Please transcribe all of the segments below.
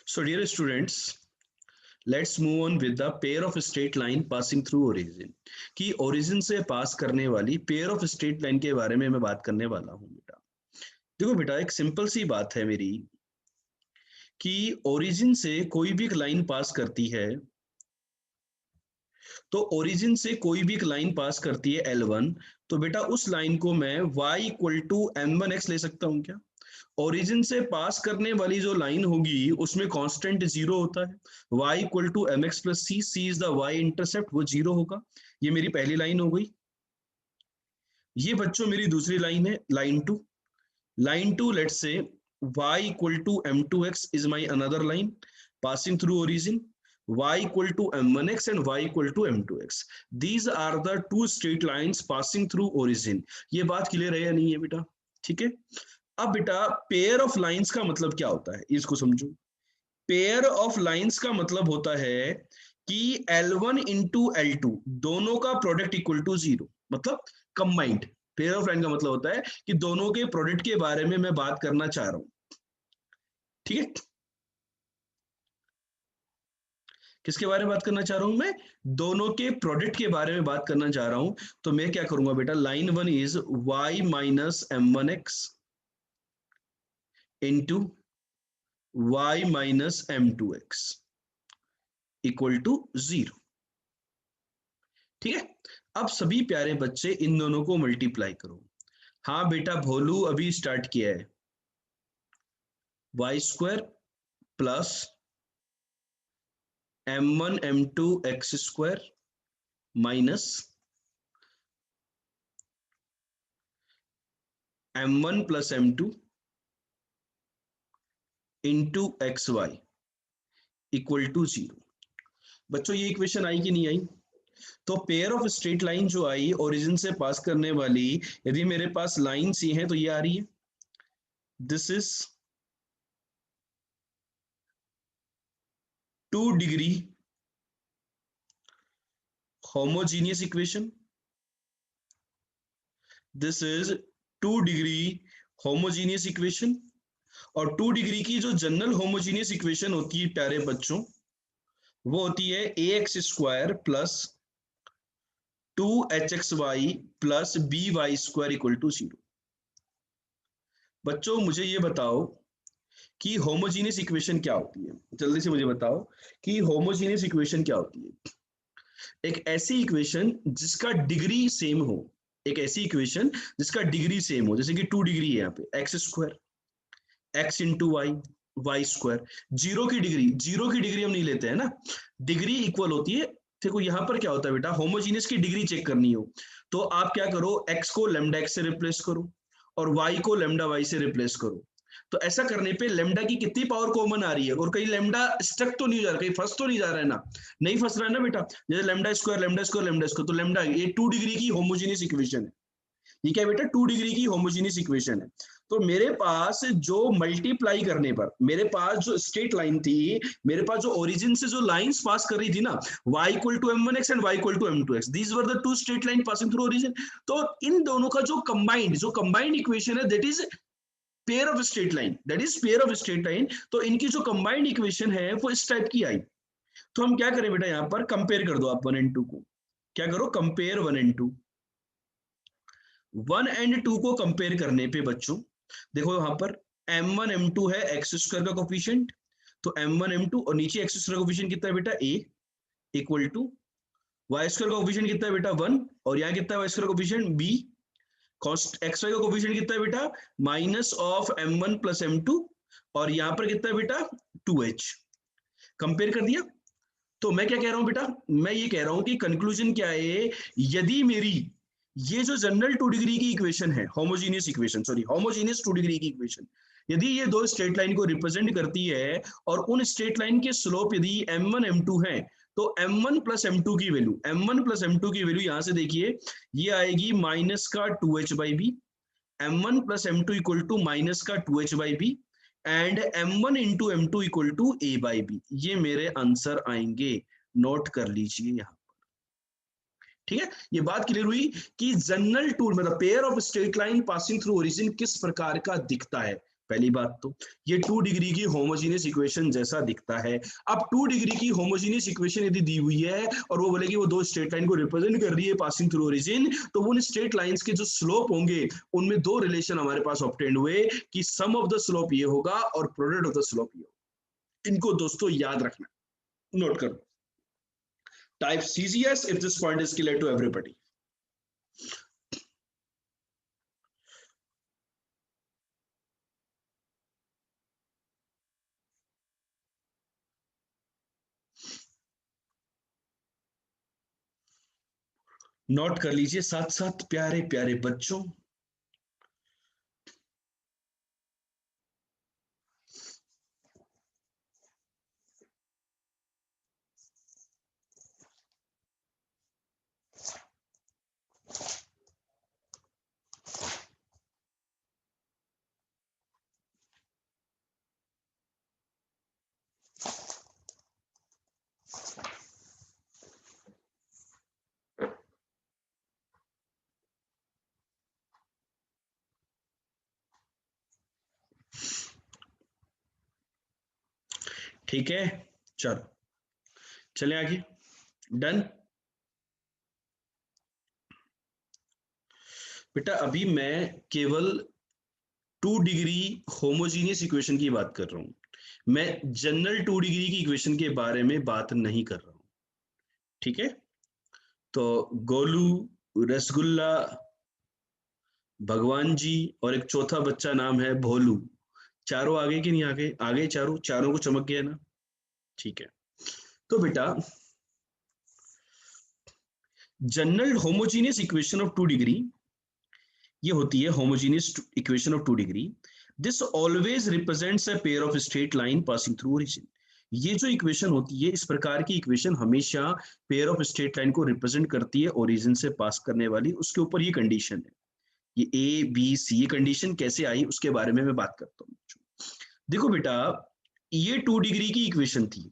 So dear students, let's move on with the pair of straight line passing through origin. कि origin से पास करने वाली pair of straight line के बारे में मैं बात करने वाला हूँ बेटा। देखो बेटा, एक सिंपल सी बात है मेरी कि origin से कोई भी एक लाइन पास करती है, तो origin से कोई भी एक लाइन पास करती है L1, तो बेटा उस लाइन को मैं y इक्वल टू m1x ले सकता हूँ क्या? ओरिजिन से पास करने वाली जो लाइन होगी उसमें कांस्टेंट जीरो होता है, y equal to m x plus c, c is the y intercept, वो जीरो होगा। ये मेरी पहली लाइन हो गई। ये बच्चों मेरी दूसरी लाइन है, line two let's say y equal to m two x is my another line passing through origin, y equal to m1x and y equal to m2x. These are the two straight lines passing through origin. ये बात clear है या नहीं है बेटा? ठीक है। अब बेटा पेयर ऑफ लाइंस का मतलब क्या होता है, इसको समझो। पेयर ऑफ लाइंस का मतलब होता है कि L1 इंटू L2 दोनों का प्रोडक्ट इक्वल टू जीरो, मतलब कंबाइंड। पेयर ऑफ लाइन का मतलब होता है कि दोनों के प्रोडक्ट के बारे में मैं बात करना चाह रहा हूं। ठीक है, किसके बारे में बात करना चाह रहा हूं मैं? दोनों के प्रोडक्ट के बारे में बात करना चाह रहा हूं। तो मैं क्या करूंगा बेटा, line one is y minus m1x into y minus m2x equal to zero. ठीक है, अब सभी प्यारे बच्चे इन दोनों को मल्टीप्लाई करो। हाँ बेटा, भोलू अभी स्टार्ट किया है। Y square plus m1 m2 x square minus m1 plus m2 into x y equal to zero. बच्चों ये इक्वेशन आई कि नहीं आई? तो पेयर ऑफ स्ट्रेट लाइन जो आई ओरिजिन से पास करने वाली, यदि मेरे पास लाइन सी है तो ये आ रही है, this is 2 degree homogeneous equation, this is 2 degree homogeneous equation. और 2 डिग्री की जो जनरल होमोजीनियस इक्वेशन होती है प्यारे बच्चों, वो होती है A X square plus 2hxy plus by square equal to zero. बच्चों मुझे ये बताओ कि होमोजीनियस इक्वेशन क्या होती है, जल्दी से मुझे बताओ कि होमोजीनियस इक्वेशन क्या होती है। एक ऐसी इक्वेशन जिसका डिग्री सेम हो, एक ऐसी इक्वेशन जिसका डिग्री सेम हो, जैसे कि 2 डिग्री है यहाँ पे x square x into y y square. Zero की डिग्री हम नहीं लेते हैं ना, डिग्री इक्वल होती है। देखो यहाँ पर क्या होता है बेटा, होमोजीनियस की डिग्री चेक करनी हो तो आप क्या करो, x को लेमडा x से रिप्लेस करो और y को लेमडा y से रिप्लेस करो। तो ऐसा करने पे लेमडा की कितनी पावर कॉमन आ रही है, और कहीं लेमडा स्टक तो नहीं जा रहा, कहीं फंस तो नहीं जा रहा है ना? नहीं फंस रहा है ना बेटा। जैसे lambda square lambda square lambda square, तो लेमडा ये 2 डिग्री की होमोजीनियस इक्वेशन है। ये क्या बेटा, 2 डिग्री की होमोजीनियस इक्वेशन है। तो मेरे पास जो मल्टीप्लाई करने पर मेरे पास जो स्ट्रेट लाइन थी, मेरे पास जो ओरिजिन से जो लाइंस पास कर रही थी ना, y equal to m1x and y equal to m2x, these were the two straight line passing through origin. तो इन दोनों का जो कंबाइंड इक्वेशन है, that is pair of straight line, that is pair of straight line. तो इनकी जो combined equation है वो इस टाइप की आई। तो हम क्या करें बेटा, यहाँ पर कंपेयर कर दो आप 1 एंड 2 को। क्या करो, कंपेयर 1 एंड 2। 1 एंड 2 को कंपेयर करने पे बच्चों देखो यहाँ पर m1 m2 है एक्स स्क्वायर का कोफिशिएंट, तो m1 m2 और नीचे एक्स स्क्वायर का कोफिशिएंट कितना है बेटा, a equal to y square का कोफिशिएंट कितना है बेटा 1, और यहाँ कितना है वाई स्क्वायर का कोफिशिएंट b, कॉस्ट एक्स वाई का कोफिशिएंट कितना है बेटा minus of m1 plus m2, और यहाँ पर कितना है बेटा 2h। कंपेयर कर दिया। तो मैं क्या कह रहा हूं बेटा, मैं ये कह रहा हूं कि कंक्लूजन क्या है, यदि मेरी ये जो जनरल 2 डिग्री की इक्वेशन है, होमोजीनियस 2 डिग्री की इक्वेशन, यदि ये दो स्ट्रेट लाइन को रिप्रेजेंट करती है और उन स्ट्रेट लाइन के स्लोप यदि m1 m2 है, तो m1 प्लस m2 की वैल्यू यहां से देखिए, ये आएगी माइनस का 2h by b, m1 plus m2 equal to minus का 2h by b and m1 into m2 equal to a by b. ये मेरे आंसर आएंगे, नोट कर लीजिए यहाँ। ठीक है, ये बात क्लियर हुई कि जनरल टूल मतलब pair of straight line passing through origin किस प्रकार का दिखता है। पहली बात तो ये 2 डिग्री की होमोजेनियस इक्वेशन जैसा दिखता है। अब 2 डिग्री की होमोजेनियस इक्वेशन यदि दी हुई है और वो बोले कि वो दो स्ट्रेट लाइन को रिप्रेजेंट कर रही है पासिंग थ्रू ओरिजिन, तो वो स्ट्रेट लाइंस के जो स्लोप होंगे उनमें दो रिलेशन हमारे पास ऑब्टेन्ड हुए कि सम ऑफ द स्लोप ये होगा और प्रोडक्ट ऑफ द स्लोप ये होगा। इनको दोस्तों याद रखना, नोट करो। Type CGS if this point is clear to everybody. Note कर लीजिए साथ साथ प्यारे प्यारे बच्चों। ठीक है, चलो चले आगे। डन बेटा, अभी मैं केवल 2 डिग्री होमोजीनियस इक्वेशन की बात कर रहा हूं, मैं जनरल 2 डिग्री की इक्वेशन के बारे में बात नहीं कर रहा हूं। ठीक है, तो गोलू, रसगुल्ला, भगवान जी और एक चौथा बच्चा नाम है भोलू, चारों आगे कि नहीं आगे? आगे चारों, चारों को चमक गया ना? ठीक है, तो बेटा general homogeneous equation of 2 degree ये होती है homogeneous equation of 2 degree. This always represents a pair of straight line passing through origin. ये जो इक्वेशन होती है, इस प्रकार की इक्वेशन हमेशा पेयर ऑफ स्ट्रेट लाइन को रिप्रेजेंट करती है ओरिजिन से पास करने वाली। उसके ऊपर ये कंडीशन है, ये A B C, ये कंडीशन कैसे आई उसके बारे में मैं बात करता हूँ। देखो बेटा, ये 2 डिग्री की इक्वेशन थी,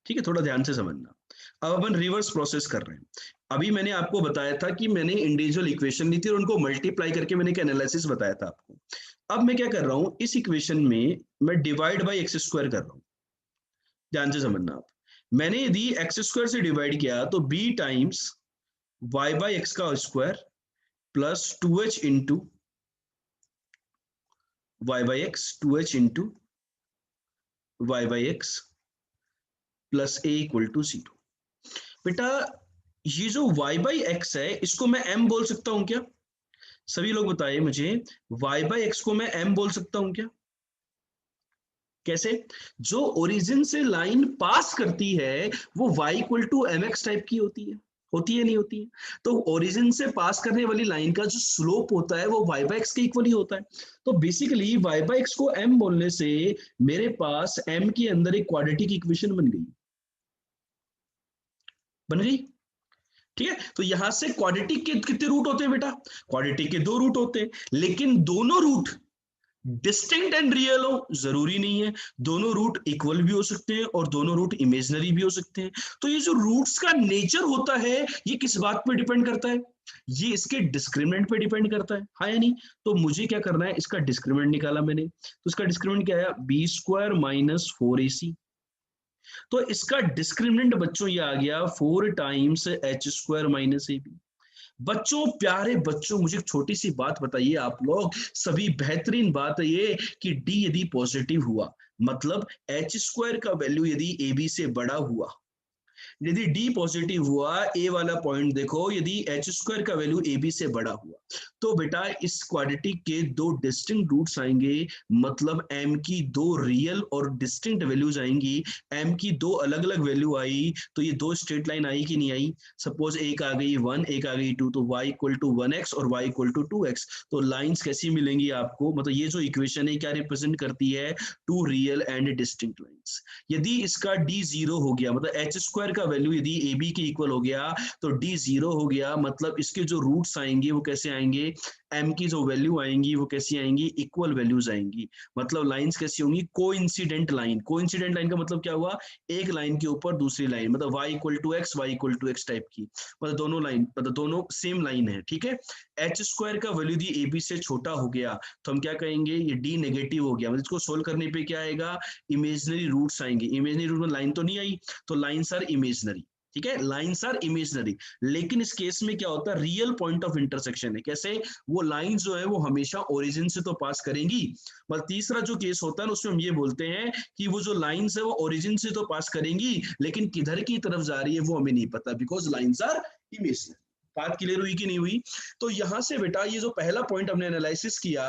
ठीक है, थोड़ा ध्यान से समझना। अब अपन रिवर्स प्रोसेस कर रहे हैं। अभी मैंने आपको बताया था कि मैंने इंडिविजुअल इक्वेशन ली थी और उनको मल्टीप्लाई करके मैंने एक एनालिसिस बताया था आपको। अब मैं क्या कर रहा हूं, इस इक्वेशन में मैं डिवाइड बाई एक्स स्क्वायर कर रहा हूं। ध्यान से समझना आप, मैंने यदि एक्स स्क्वायर से डिवाइड किया तो b times y by X का square plus 2h into y by X, 2h into y by X plus a equal to 0। बेटा ये जो y बाई एक्स है इसको मैं m बोल सकता हूं क्या? सभी लोग बताइए मुझे, y बाई एक्स को मैं m बोल सकता हूं क्या? कैसे? जो ओरिजिन से लाइन पास करती है वो y equal to m x type की होती है नहीं होती है? तो ओरिजिन से पास करने वाली लाइन का जो स्लोप होता है वो y बाई एक्स के इक्वल ही होता है। तो बेसिकली y बाई एक्स को m बोलने से मेरे पास m के अंदर एक क्वाड्रेटिक इक्वेशन बन गई। ठीक है, तो यहां से क्वाड्रेटिक के कितने रूट होते हैं बेटा? क्वाड्रेटिक के 2 रूट होते हैं, लेकिन दोनों रूट डिस्टिंक्ट एंड रियल हो जरूरी नहीं है। दोनों रूट इक्वल भी हो सकते हैं और दोनों रूट इमेजिनरी भी हो सकते हैं। तो ये जो रूट्स का नेचर होता है ये किस बात पे डिपेंड करता है? ये इसके डिस्क्रिमिनेंट पे डिपेंड करता है, हाँ या नहीं? तो मुझे क्या करना है, इसका डिस्क्रिमिनेंट निकाला मैंने, तो इसका डिस्क्रिमिनेंट क्या है? b² minus 4ac। तो इसका डिस्क्रिमिनेंट बच्चों ये आ गया 4 टाइम्स h² माइनस ab। बच्चों, प्यारे बच्चों, मुझे एक छोटी सी बात बताइए आप लोग सभी, बेहतरीन बात है ये कि d यदि पॉजिटिव हुआ मतलब h² का वैल्यू यदि ab से बड़ा हुआ, यदि d पॉजिटिव हुआ, a वाला पॉइंट देखो, यदि h² का वैल्यू ab से बड़ा हुआ तो बेटा इस क्वाड्रेटिक के 2 डिस्टिंक्ट रूट्स आएंगे, मतलब m की 2 रियल और डिस्टिंक्ट वैल्यूज आएंगी। m की 2 अलग अलग वैल्यू आई तो ये 2 स्ट्रेट लाइन आई कि नहीं आई? सपोज एक आ गई 1, एक आ गई 2, तो y इक्वल टू 1x और y इक्वल टू 2x। तो लाइंस कैसी मिलेंगी आपको? मतलब ये जो इक्वेशन है क्या रिप्रेजेंट करती है? 2 रियल एंड डिस्टिंक्ट लाइंस। यदि इसका d 0 हो गया, मतलब h² का वैल्यू यदि ab के इक्वल हो गया तो d 0 हो गया, मतलब इसके जो रूट्स आएंगे वो कैसे आएंगे? एम की जो वैल्यू आएंगी वो कैसी आएंगी, इक्वल वैल्यूज आएंगी। मतलब लाइंस कैसी होंगी, कोइंसिडेंट लाइन। कोइंसिडेंट लाइन का मतलब क्या हुआ, एक लाइन के ऊपर दूसरी लाइन, मतलब y equal to x, y equal to x type की, मतलब दोनों लाइन, मतलब दोनों सेम लाइन है, ठीक है। एच स्क्वायर का वैल्यू दी ए बी से छोटा हो गया तो हम क्या कहेंगे, ये डी नेगेटिव हो गया, मतलब इसको सोल्व करने पे क्या आएगा, इमेजिनरी रूट्स आएंगे। इमेजिनरी रूट में लाइन तो नहीं आई, तो लाइन्स आर इमेजिनरी, ठीक है, लाइन्स आर इमेजिनरी। लेकिन इस केस में क्या होता है, रियल पॉइंट ऑफ इंटरसेक्शन है। कैसे, वो लाइन जो है वो हमेशा ओरिजिन से तो पास करेंगी, पर तीसरा जो केस होता है ना उसमें हम ये बोलते हैं कि वो जो लाइन्स है वो ओरिजिन से तो पास करेंगी, लेकिन किधर की तरफ जा रही है वो हमें नहीं पता, बिकॉज लाइन्स आर इमेजिनरी। बात क्लियर हुई कि नहीं हुई। तो यहां से बेटा ये जो पहला पॉइंट हमने एनालिसिस किया,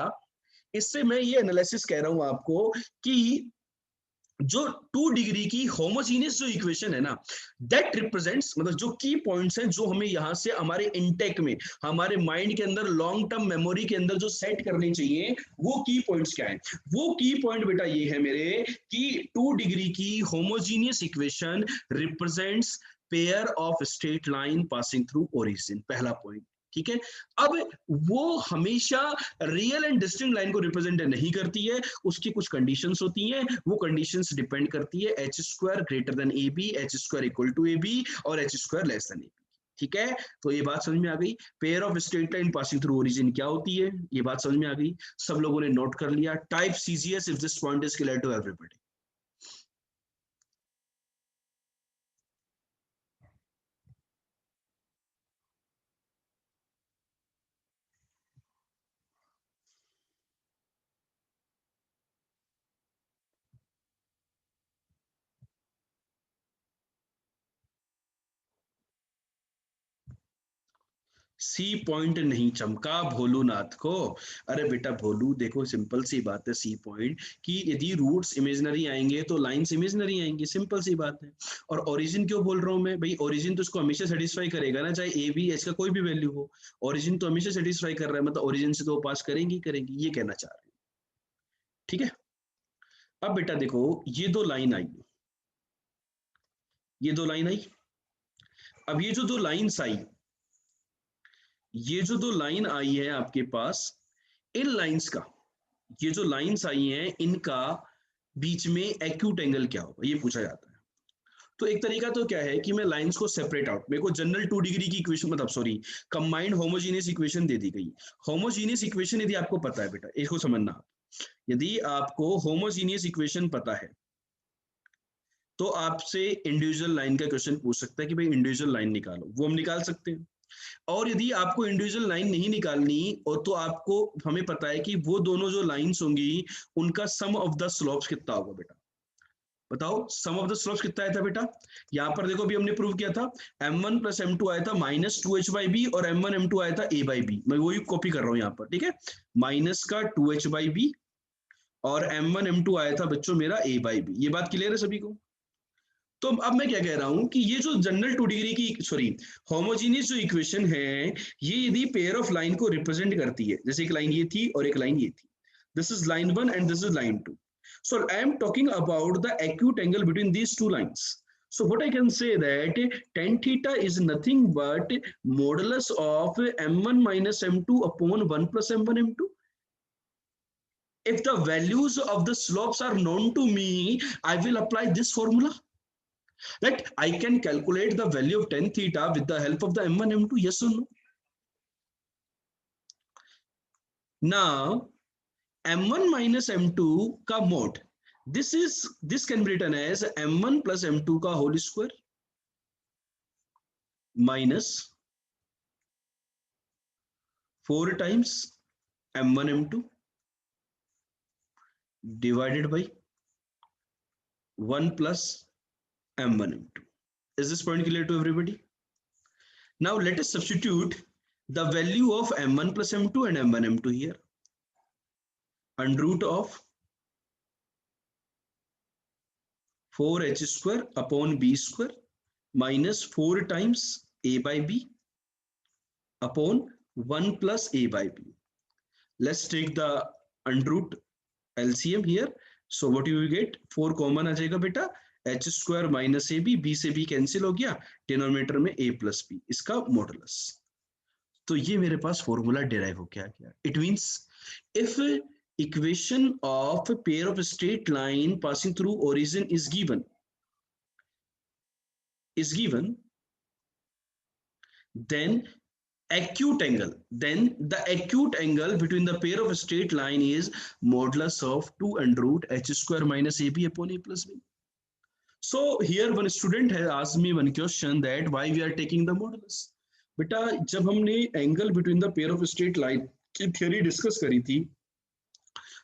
इससे मैं ये एनालिसिस कह रहा हूं आपको कि जो 2 डिग्री की होमोजीनियस जो इक्वेशन है ना, दैट रिप्रेजेंट्स, मतलब जो की पॉइंट्स हैं जो हमें यहां से हमारे इंटेक में, हमारे माइंड के अंदर, लॉन्ग टर्म मेमोरी के अंदर जो सेट करने चाहिए, वो की पॉइंट्स क्या है। वो की पॉइंट बेटा ये है मेरे कि 2 डिग्री की homogeneous equation represents pair of straight line passing through origin, पहला पॉइंट, ठीक है। अब वो हमेशा रियल एंड डिस्टिंक्ट लाइन को रिप्रेजेंट नहीं करती है, उसकी कुछ कंडीशंस होती हैं, वो कंडीशंस डिपेंड करती है H square greater than A B, H square equal to A B और H square less than A B, ठीक है। तो ये बात समझ में आ गई, pair of straight line passing through origin क्या होती है, ये बात समझ में आ गई, सब लोगों ने नोट कर लिया। Type CGS if this point is clear to everybody. सी पॉइंट नहीं चमका भोलूनाथ को। अरे बेटा भोलू, देखो सिंपल सी बात है, सी पॉइंट कि यदि रूट्स इमेजिनरी आएंगे तो लाइंस इमेजिनरी आएंगी, सिंपल सी बात है। और ओरिजिन क्यों बोल रहा हूं मैं भाई, ओरिजिन तो इसको हमेशा सेटिस्फाई करेगा ना, चाहे ए बी एच का कोई भी वैल्यू हो, ओरिजिन तो हमेशा सेटिस्फाई कर रहा है, मतलब ओरिजिन से तो पास करेंगी करेंगी, ये कहना चाह रहे हैं, ठीक है। अब बेटा देखो, ये दो लाइन आई, ये दो लाइन आई, अब ये जो दो लाइन्स आई, ये जो दो लाइन आई है आपके पास, इन लाइंस का, ये जो लाइंस आई हैं इनका बीच में एक्यूट एंगल क्या होगा, ये पूछा जाता है। तो एक तरीका तो क्या है कि मैं लाइंस को सेपरेट आउट, मेरे को जनरल 2 डिग्री की इक्वेशन, मतलब सॉरी, कंबाइंड होमोजीनियस इक्वेशन दे दी गई। होमोजीनियस इक्वेशन यदि आपको पता है बेटा, इसको समझना आप, यदि आपको होमोजीनियस इक्वेशन पता है तो आपसे इंडिविजुअल लाइन का क्वेश्चन पूछ सकता है कि भाई इंडिविजुअल लाइन निकालो, वो हम निकाल सकते हैं। और यदि आपको इंडिविजुअल लाइन नहीं निकालनी, और तो आपको, हमें पता है कि वो दोनों जो लाइंस होंगी उनका सम ऑफ द स्लोप्स कितना होगा बेटा, बताओ सम ऑफ द स्लोप्स कितना आया था बेटा। यहां पर देखो, भी हमने प्रूव किया था, m1 प्लस m2 आया था -2h बाई बी, और m1 m2 आया था a बाई बी। मैं वही कॉपी कर रहा हूं यहाँ पर, ठीक है, माइनस का 2h बाई बी, और m1 m2 आया था बच्चों मेरा a बाई बी। ये बात क्लियर है सभी को। तो अब मैं क्या कह रहा हूं कि ये जो जनरल 2 डिग्री की, सॉरी, होमोजीनियस जो इक्वेशन है, ये यदि पेयर ऑफ लाइन को रिप्रेजेंट करती है, जैसे एक लाइन ये थी और एक लाइन ये थी, this is line 1 and this is line 2, so I am talking about the acute angle between these two lines. So what I can say that tan theta is nothing but modulus of m1 minus m2 upon 1 plus m1 m2. If the values of the slopes are known to me, I will apply this formula, that I can calculate the value of tan theta with the help of the m1 m2. Yes or no? Now m1 minus m2 का mod, this can be written as m1 plus m2 का whole square minus 4 times m1 m2 divided by 1 plus m1 m2. Is this point clear to everybody? Now let us substitute the value of m1 plus m2 and m1 m2 here. Under root of 4h square upon b square minus 4 times a by b upon 1 plus a by b. Let's take the under root LCM here. So what you will get, 4 common आ जाएगा बेटा, h square minus a b, b से b cancel हो गया, denominator में a plus b, इसका modulus. तो ये मेरे पास फॉर्मूला डिराइव हो गया। It means if equation of pair of straight line passing through origin is given then the acute angle between the pair of straight line is modulus of 2 under root h square minus ab upon a plus b. So here one student has asked me one question that why we are taking the modulus. बेटा जब हमने angle between the pair of straight line की theory discuss करी थी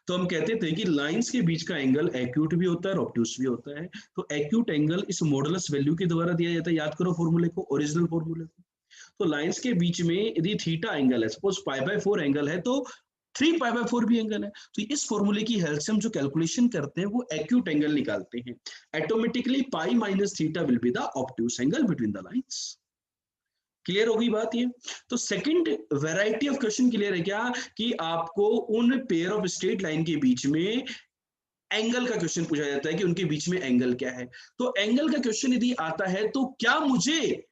तो हम कहते थे कि लाइंस के बीच का एंगल एक्यूट भी होता है और ऑब्ट्यूस भी होता है। तो एक्यूट एंगल इस मॉडुलस वैल्यू के द्वारा दिया जाता है। याद करो फॉर्मूले को, ओरिजिनल फॉर्मूले को। तो लाइंस के बीच में यदि थीटा एंगल है, सपोज π/4 एंगल है, तो 3π/4 भी एंगल है। तो इस फॉर्मूले की हेल्प से हम जो कैलकुलेशन करते हैं वो एक्यूट एंगल निकालते हैं। Automatically pi minus theta will be the obtuse angle between the lines. Clear हो गई बात ये? तो second variety of question clear है क्या कि आपको उन पेयर ऑफ स्ट्रेट लाइन के बीच में एंगल का क्वेश्चन पूछा जाता है कि उनके बीच में एंगल क्या है। तो एंगल का क्वेश्चन यदि आता है तो क्या मुझे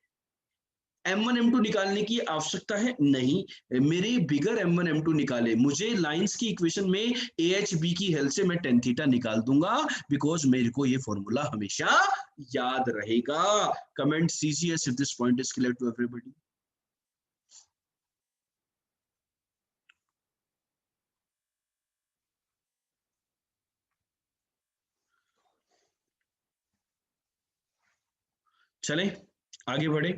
m1 m2 निकालने की आवश्यकता है? नहीं, मेरे बिगर m1 m2 निकाले, मुझे लाइंस की इक्वेशन में AHB की हेल्प से मैं tan थीटा निकाल दूंगा, बिकॉज मेरे को ये फॉर्मूला हमेशा याद रहेगा। Comment CCS if this point is clear to everybody. चले आगे बढ़े,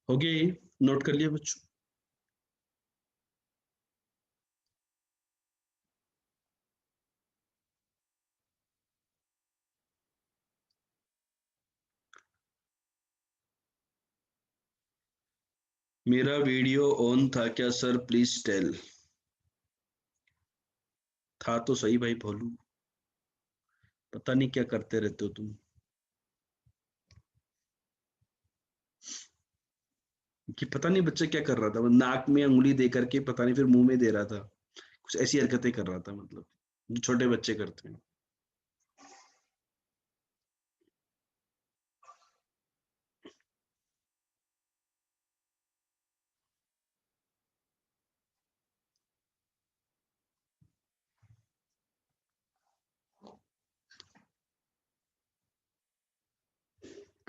हो गए? नोट कर लिया बच्चों? मेरा वीडियो ऑन था क्या सर, प्लीज टेल। था तो सही भाई भोलू, पता नहीं क्या करते रहते हो तुम। कि पता नहीं बच्चा क्या कर रहा था, नाक में उंगली दे करके पता नहीं फिर मुंह में दे रहा था, कुछ ऐसी हरकतें कर रहा था, मतलब जो छोटे बच्चे करते हैं।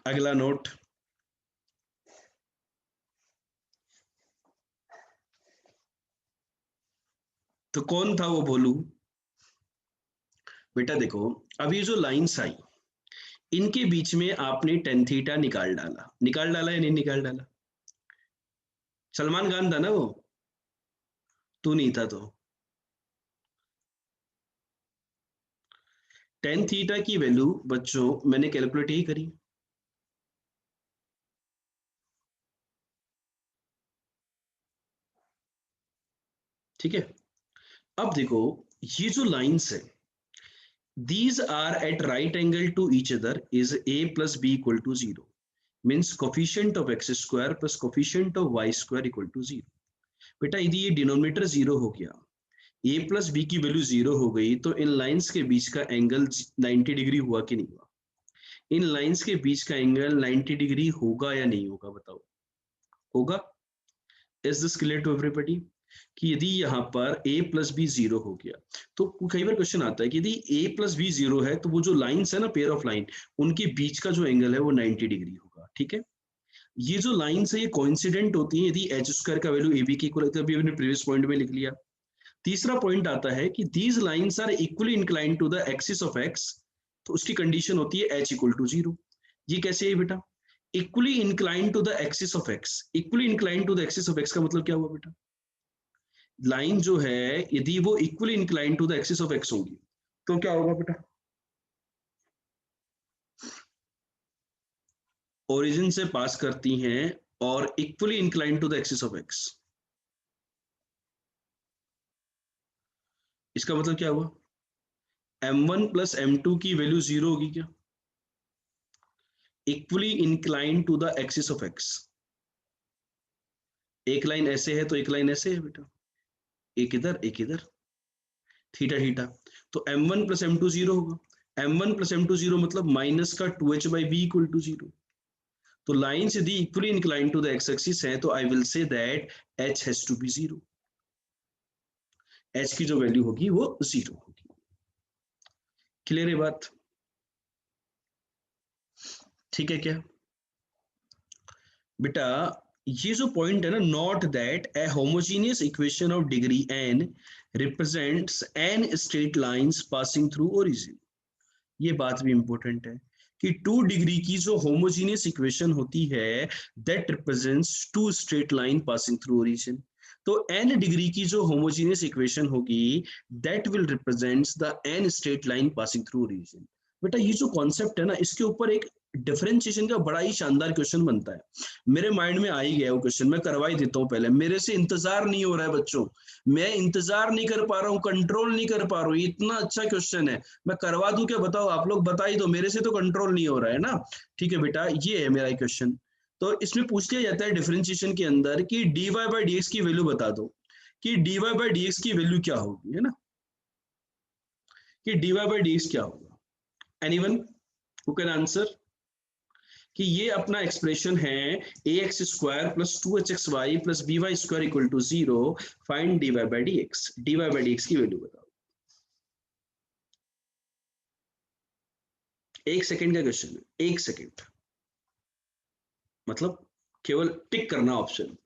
अगला नोट, तो कौन था वो भोलू? बेटा देखो, अब ये जो लाइंस आई इनके बीच में आपने tan थीटा निकाल डाला, या नहीं निकाल डाला? सलमान खान था ना वो, तू नहीं था तो। tan थीटा की वैल्यू बच्चों मैंने कैलकुलेट ही करी, ठीक है। अब देखो ये जो लाइंस है, these are at right angle to each other is a plus b equal to 0, means coefficient of x square plus coefficient of y square equal to 0। बेटा यदि ये डिनोमिनेटर 0 हो गया, a प्लस b की value 0 हो गई, तो इन लाइंस के बीच का एंगल 90 डिग्री हुआ कि नहीं हुआ? इन लाइंस के बीच का एंगल 90 डिग्री होगा या नहीं होगा, बताओ? होगा। Is this clear to everybody? कि यदि यहाँ पर a प्लस बी 0 हो गया, तो कई बार क्वेश्चन आता है कि यदि a प्लस बी 0 है तो वो जो लाइंस है ना, पेयर ऑफ लाइन, उनके बीच का जो एंगल है वो 90 डिग्री होगा, ठीक है। ये जो लाइंस है ये कोइंसिडेंट होती है यदि एच स्क्वायर का वैल्यू AB की इक्वल, अभी हमने प्रीवियस पॉइंट में लिख लिया। तीसरा पॉइंट आता है कि these lines are equally inclined to the axis of x, तो उसकी कंडीशन होती है h इक्वल टू 0। ये कैसे है बेटा? Equally inclined to the axis of x, equally inclined to the axis of x का मतलब क्या हुआ बेटा? लाइन जो है यदि वो equally inclined to the axis of x होगी तो क्या होगा बेटा? ओरिजिन से पास करती हैं और equally inclined to the axis of x, इसका मतलब क्या हुआ? m1 प्लस m2 की वैल्यू 0 होगी क्या? Equally inclined to the axis of x। एक लाइन ऐसे है तो एक लाइन ऐसे है बेटा, एक इधर एक इधर, थीटा थीटा, तो m1 प्लस m2 0 होगा। m1 प्लस m2 0 मतलब माइनस का 2h by B equal to 0। तो लाइन्स यदि equally incline to the x axis है तो I will say that h has to be zero, h की जो वैल्यू होगी वो जीरो होगी। क्लियर है बात? ठीक है क्या बेटा? ये जो पॉइंट है ना, not that A homogeneous equation of degree n represents n straight lines passing through origin, ये बात भी इंपॉर्टेंट है कि 2 डिग्री की जो होमोजीनियस इक्वेशन होती है that represents 2 straight line passing through origin. तो n डिग्री की जो होमोजीनियस इक्वेशन होगी that will represents the n straight line passing through origin. बेटा ये जो कॉन्सेप्ट है ना, इसके ऊपर एक डिफरेंशिएशन का बड़ा ही शानदार क्वेश्चन बनता है। मेरे माइंड में आ ही गया वो क्वेश्चन, मैं करवा ही देता हूँ पहले, मेरे से इंतजार नहीं हो रहा है बच्चों, मैं इंतजार नहीं कर पा रहा हूँ, कंट्रोल नहीं कर पा रहा हूँ, इतना अच्छा क्वेश्चन है। मैं करवा दूं क्या? बताओ, आप लोग बता ही दो, मेरे से तो कंट्रोल नहीं हो रहा है ना। ठीक है बेटा, ये है मेरा क्वेश्चन। तो इसमें पूछ लिया जाता है डिफरेंशिएशन के अंदर कि dy बाई डी की वैल्यू बता दो, कि dy बाई डी की वैल्यू क्या होगी, है ना, कि dy बाई डी क्या होगा। Anyone who can answer? कि ये अपना एक्सप्रेशन है A X square plus 2hxy plus by square equal to 0, find dy by dx, dy by dx की वैल्यू बताओ। एक सेकंड का क्वेश्चन है, एक सेकंड, मतलब केवल टिक करना ऑप्शन,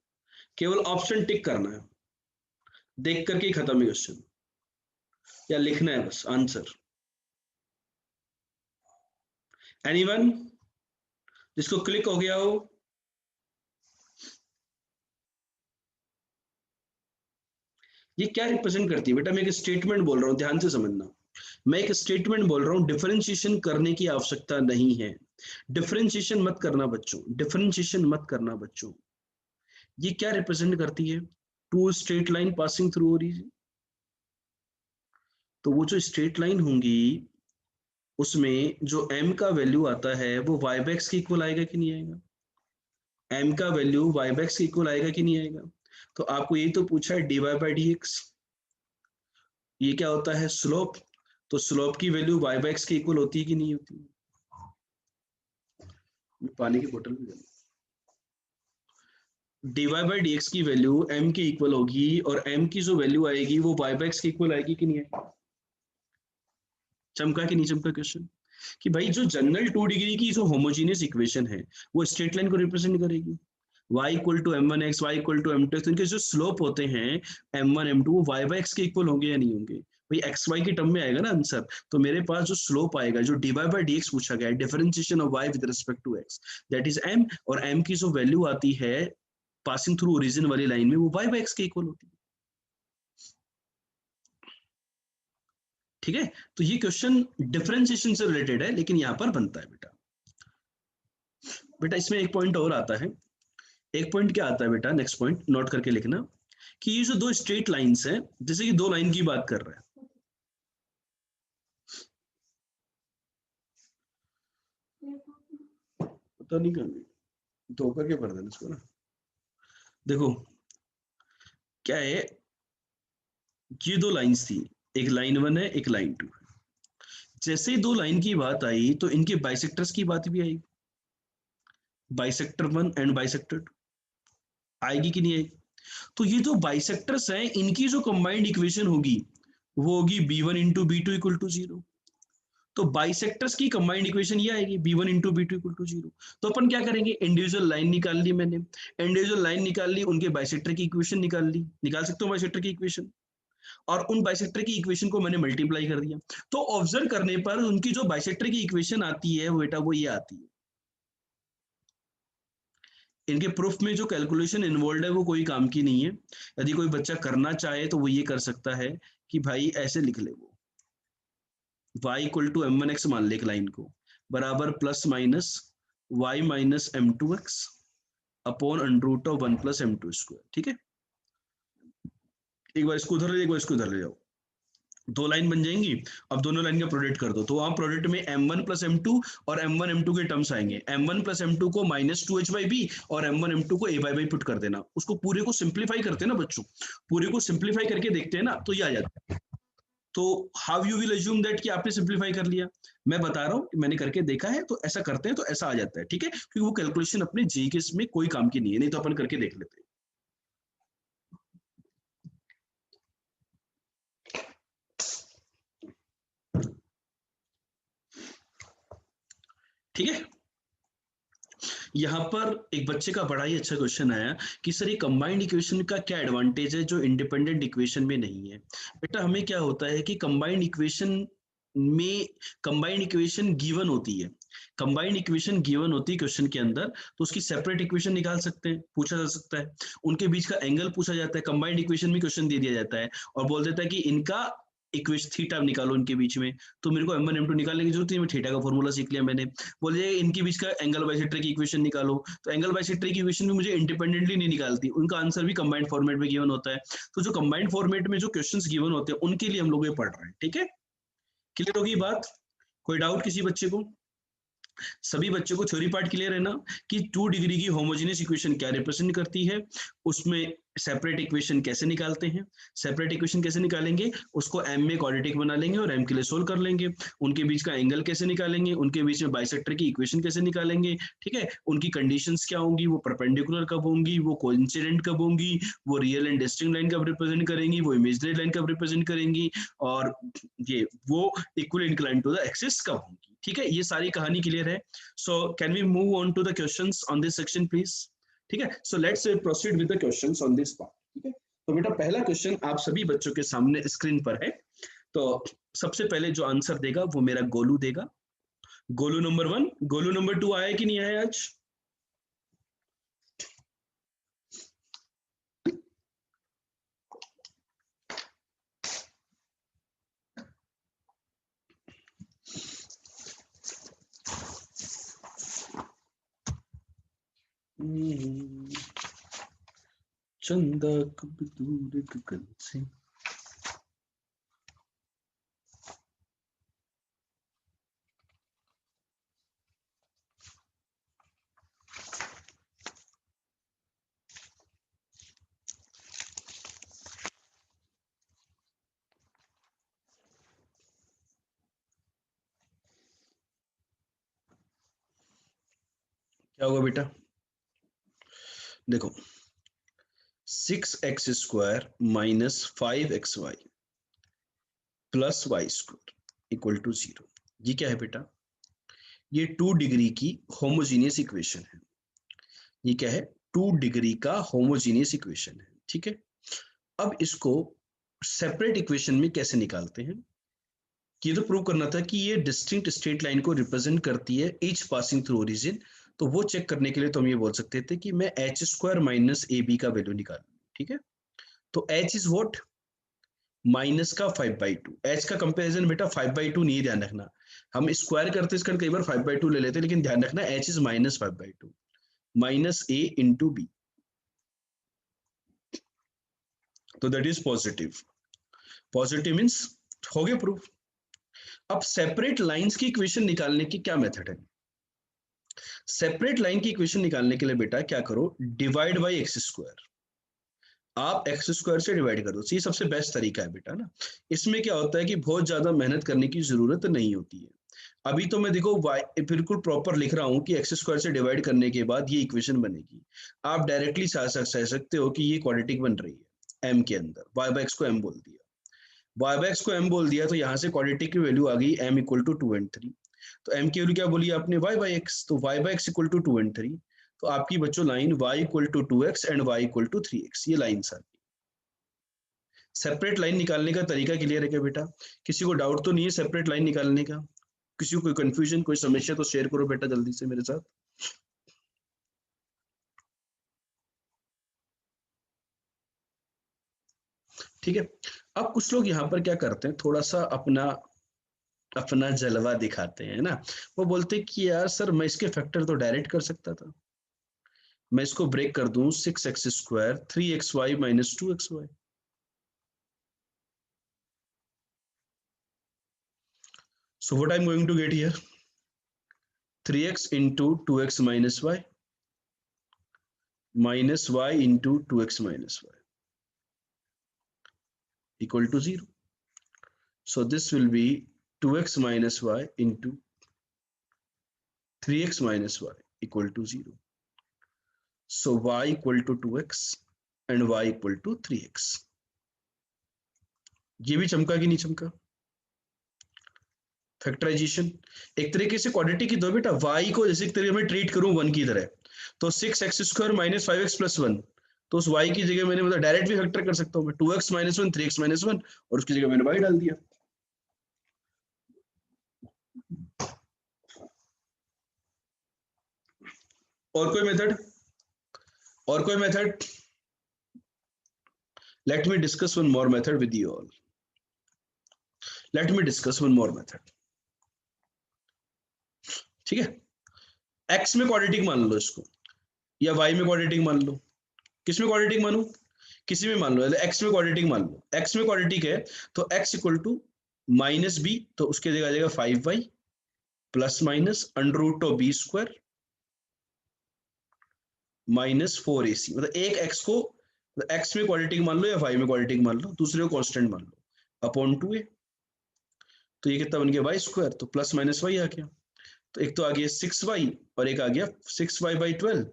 केवल ऑप्शन टिक करना है, देख करके ही खत्म है क्वेश्चन, या लिखना है बस आंसर। एनीवन जिसको क्लिक हो गया हो? ये क्या रिप्रेजेंट करती है बेटा? मैं एक स्टेटमेंट बोल रहा हूं, ध्यान से समझना, मैं एक स्टेटमेंट बोल रहा हूं, डिफरेंशिएशन करने की आवश्यकता नहीं है, डिफरेंशिएशन मत करना बच्चों, डिफरेंशिएशन मत करना बच्चों। ये क्या रिप्रेजेंट करती है? 2 straight line passing through origin. तो वो जो स्ट्रेट लाइन होंगी उसमें जो m का वैल्यू आता है वो y बैक्स के इक्वल आएगा कि नहीं आएगा? m का वैल्यू y बैक्स के इक्वल आएगा कि नहीं आएगा? तो आपको यही तो पूछा है dy बाई dx, ये क्या होता है? स्लोप। तो स्लोप की वैल्यू y बैक्स के इक्वल होती है कि नहीं होती? पानी की बोतल भी dy बाई dx की वैल्यू m के इक्वल होगी, और m की जो वैल्यू आएगी वो y बैक्स के इक्वल आएगी कि नहीं आएगी? चमका कि नहीं चमका क्वेश्चन? कि भाई जो जनरल 2 डिग्री की जो होमोजीनियस इक्वेशन है वो स्ट्रेट लाइन को रिप्रेजेंट करेगी, y equal to m1x, y equal to m2x, तो इनके जो स्लोप होते हैं m1 m2 वो y बाई x के इक्वल होंगे या नहीं होंगे? भाई एक्स वाई की टर्म में आएगा ना आंसर। तो मेरे पास जो स्लोप आएगा, जो dy बाई dx पूछा गया है, differentiation of y with respect to x, that is m, और m की जो वैल्यू आती है पासिंग थ्रू ओरिजिन वाली लाइन में वो y बाई x के इक्वल होती है। ठीक है, तो ये क्वेश्चन डिफरेंशिएशन से रिलेटेड है, लेकिन यहां पर बनता है बेटा। बेटा इसमें एक पॉइंट और आता है, एक पॉइंट क्या आता है बेटा, नेक्स्ट पॉइंट नोट करके लिखना, कि ये जो दो स्ट्रेट लाइंस हैं, जैसे कि दो लाइन की बात कर रहे हैं, पता नहीं कहां धो करके भर देना इसको ना। देखो क्या है, ये दो लाइंस थी, एक लाइन 1 है एक लाइन 2 है। जैसे ही दो लाइन की बात आई तो इनके बाइसेक्टर्स की बात भी आई, बाइसेक्टर 1 एंड बाइसेक्टर 2 आएगी कि नहीं आएगी? तो ये जो बाइसेक्टर्स हैं इनकी जो कंबाइंड इक्वेशन होगी वो होगी b1 into b two equal to 0। तो बाइसेक्टर्स की कंबाइंड इक्वेशन ये आएगी b1 into b two equal to 0। तो अपन क्या करेंगे, इंडिविजुअल लाइन निकाल ली मैंने, इंडिविजुअल लाइन निकाल ली, उनके बाइसेक्टर की इक्वेशन निकाल ली, निकाल सकते हो बाइसेक्टर की इक्वेशन, और उन बाइसेक्टर की इक्वेशन को मैंने मल्टीप्लाई कर दिया। तो ऑब्जर्व करने पर उनकी जो बाइसेक्टर की इक्वेशन आती है वो बेटा वो ये आती है। इनके प्रूफ में जो कैलकुलेशन इन्वॉल्व है वो कोई काम की नहीं है। यदि कोई बच्चा करना चाहे तो वो ये कर सकता है कि भाई ऐसे लिख ले, वो y इक्वल टू m1x मान ले एक लाइन को, बराबर plus minus y minus m2x upon under root of 1 plus m2 square. ठीक है, एक बार इसको उधर ले, एक बार इसको उधर ले जाओ, दो लाइन बन जाएंगी। अब दोनों लाइन का प्रोडक्ट कर दो, तो वहां प्रोडक्ट में m1 प्लस m2 और m1 m2 के टर्म्स आएंगे। m1 प्लस m2 को माइनस 2h बाई बी और m1 m2 को a बाई पुट कर देना। उसको पूरे को सिंप्लीफाई करते हैं ना बच्चों, पूरे को सिंप्लीफाई करके देखते हैं ना, तो ये आ जाता है तो how you will assume that कि आपने सिंप्लीफाई कर लिया? मैं बता रहा हूँ कि मैंने करके देखा है, तो ऐसा करते हैं तो ऐसा आ जाता है, ठीक है, क्योंकि वो कैलकुलेशन अपने जी के इसमें कोई काम की नहीं है, नहीं तो अपन करके देख लेते हैं। ठीक है, यहाँ पर एक बच्चे का बड़ा ही अच्छा क्वेश्चन आया कि सर ये कंबाइंड इक्वेशन का क्या एडवांटेज है जो इंडिपेंडेंट इक्वेशन में नहीं है? बेटा हमें क्या होता है कि कंबाइंड इक्वेशन में कंबाइंड इक्वेशन गिवन होती है, कंबाइंड इक्वेशन गिवन होती है क्वेश्चन के अंदर, तो उसकी सेपरेट इक्वेशन निकाल सकते हैं, पूछा जा सकता है, उनके बीच का एंगल पूछा जाता है, कंबाइंड इक्वेशन में क्वेश्चन दे दिया जाता है और बोल देता है कि इनका इक्वेशन थीटा निकालो इनके बीच में, तो मेरे को m1 m2 निकालने की जरूरत नहीं, मैं थीटा का फॉर्मूला सीख लिया मैंने। बोलिए इनके बीच का एंगल बाइसेक्टर की इक्वेशन निकालो, तो एंगल बाइसेक्टर की इक्वेशन भी मुझे इंडिपेंडेंटली नहीं निकालती, उनका आंसर भी कंबाइंड फॉर्मेट में गिवन होता है। तो जो कंबाइंड फॉर्मेट में जो क्वेश्चंस गिवन होते हैं उनके लिए हम लोग ये पढ़ रहे हैं, ठीक है, क्लियर होगी बात? कोई डाउट किसी बच्चे को? सभी बच्चों को थ्योरी पार्ट क्लियर है ना, कि 2 डिग्री की होमोजेनियस इक्वेशन क्या रिप्रेजेंट करती है, उसमें सेपरेट इक्वेशन कैसे निकालते हैं, सेपरेट इक्वेशन कैसे निकालेंगे, उसको m में क्वाड्रेटिक बना लेंगे और m के लिए सोल्व कर लेंगे, उनके बीच का एंगल कैसे निकालेंगे, उनके बीच में बाइसेक्टर की इक्वेशन कैसे निकालेंगे, ठीक है, उनकी कंडीशंस क्या होंगी, वो परपेंडिकुलर कब होंगी, वो कोइंसिडेंट कब होंगी, वो रियल एंड डिस्टिंक्ट लाइन कब रिप्रेजेंट करेंगी, वो इमेजिनरी लाइन कब रिप्रेजेंट करेंगी, और ये वो equal incline to the axis कब होंगी, ठीक है, ये सारी कहानी क्लियर है। So can we move on to the questions on this section please? ठीक है, so let's proceed with the questions on this part. ठीक है, तो बेटा पहला क्वेश्चन आप सभी बच्चों के सामने स्क्रीन पर है, तो सबसे पहले जो आंसर देगा वो मेरा गोलू देगा। गोलू नंबर 1, गोलू नंबर 2 आया कि नहीं आया आज? चंदा कब दूर गगन से। क्या होगा बेटा? देखो 6x square minus 5xy plus y square equal to 0, ये क्या है बेटा? ये 2 डिग्री की होमोजीनियस इक्वेशन है। ये क्या है? 2 डिग्री का होमोजीनियस इक्वेशन है, ठीक है। अब इसको सेपरेट इक्वेशन में कैसे निकालते हैं? ये तो प्रूव करना था कि ये डिस्टिंक्ट स्ट्रेट लाइन को रिप्रेजेंट करती है ईच पासिंग थ्रू ओरिजिन, तो वो चेक करने के लिए तो हम ये बोल सकते थे कि मैं h square minus a b का वैल्यू निकाल, ठीक है। तो एच इज वॉट? माइनस का 5/2। एच का कंपेरिजन बेटा 5/2 नहीं, ध्यान रखना, हम स्क्वायर करते इसका कई बार 5/2 ले लेते हैं, लेकिन ध्यान रखना H is minus 5/2 minus A into B, तो that is positive. Positive means हो गया प्रूफ। अब सेपरेट लाइंस की इक्वेशन निकालने की क्या मेथड है? सेपरेट लाइन की इक्वेशन निकालने के लिए बेटा क्या करो, डिवाइड बाई एक्स स्क्वायर, आप एक्स स्क्वायर से डिवाइड कर दो, ये सबसे बेस्ट तरीका है बेटा ना। इसमें क्या होता है कि बहुत ज्यादा मेहनत करने की जरूरत नहीं होती है। अभी तो मैं देखो वाई बिल्कुल प्रॉपर लिख रहा हूँ कि एक्स स्क्वायर से डिवाइड करने के बाद ये इक्वेशन बनेगी। आप डायरेक्टली सह सकते हो कि ये क्वाड्रेटिक बन रही है एम के अंदर, वाई बाई एक्स को एम बोल दिया, वाई बाई एक्स को एम बोल दिया, तो यहाँ से क्वाड्रेटिक की वैल्यू आ गई एम इक्वल टू 2 and 3। तो एम की वैल्यू क्या बोली आपने? वाई बाई एक्स, तो y by x equal to 2 and 3, तो आपकी बच्चों line y equal to 2x and y equal to 3x, ये लाइन आ गई। सेपरेट लाइन निकालने का तरीका क्लियर है क्या बेटा? किसी को डाउट तो नहीं है सेपरेट लाइन निकालने का? किसी को कोई कंफ्यूजन, कोई समस्या तो शेयर करो बेटा जल्दी से मेरे साथ। ठीक है, अब कुछ लोग यहाँ पर क्या करते हैं, थोड़ा सा अपना अपना जलवा दिखाते हैं ना। वो बोलते हैं कि यार सर मैं इसके फैक्टर तो डायरेक्ट कर सकता था, मैं इसको ब्रेक कर दूं 6x² 3xy minus 2xy। So what I'm going to get here? 3x into 2x minus y minus y into 2x minus y equal to 0. So this will be 2x minus y into 3x minus y equal to 0. So y equal to 2x and y equal to 3x. ये भी चमका कि नहीं चमका? Factorisation एक तरीके से क्वाड्रेटी की दो बेटा, y को जैसे तरीके में ट्रीट करूं 1 की तरह, तो 6x² माइनस 5x प्लस 1, तो उस y की जगह मैंने मतलब डायरेक्ट भी फैक्टर कर सकता हूं मैं, 2x माइनस 1 3x माइनस 1, और उसकी जगह मैंने y डाल दिया। और कोई मेथड? और कोई method? Let me discuss one more method with you all. Let me discuss one more method. ठीक है, x में क्वाड्रेटिक मान लो इसको, या y में क्वाड्रेटिक मान लो। किस में क्वाड्रेटिक मानू? किसी में मान लो, x में क्वाड्रेटिक मान लो। x में क्वाड्रेटिक है तो x equal to minus b, तो उसके जगह आ जाएगा 5y plus minus under root of b square minus 4ac। मतलब एक x को x में क्वाड्रेटिक मान लो या y में क्वाड्रेटिक मान लो, दूसरे को कांस्टेंट मान लो, अपॉन 2a। तो ये कितना बन गया y स्क्वायर, तो प्लस माइनस y आ गया। तो एक तो आ गया 6y और एक आ गया 6y बाई 12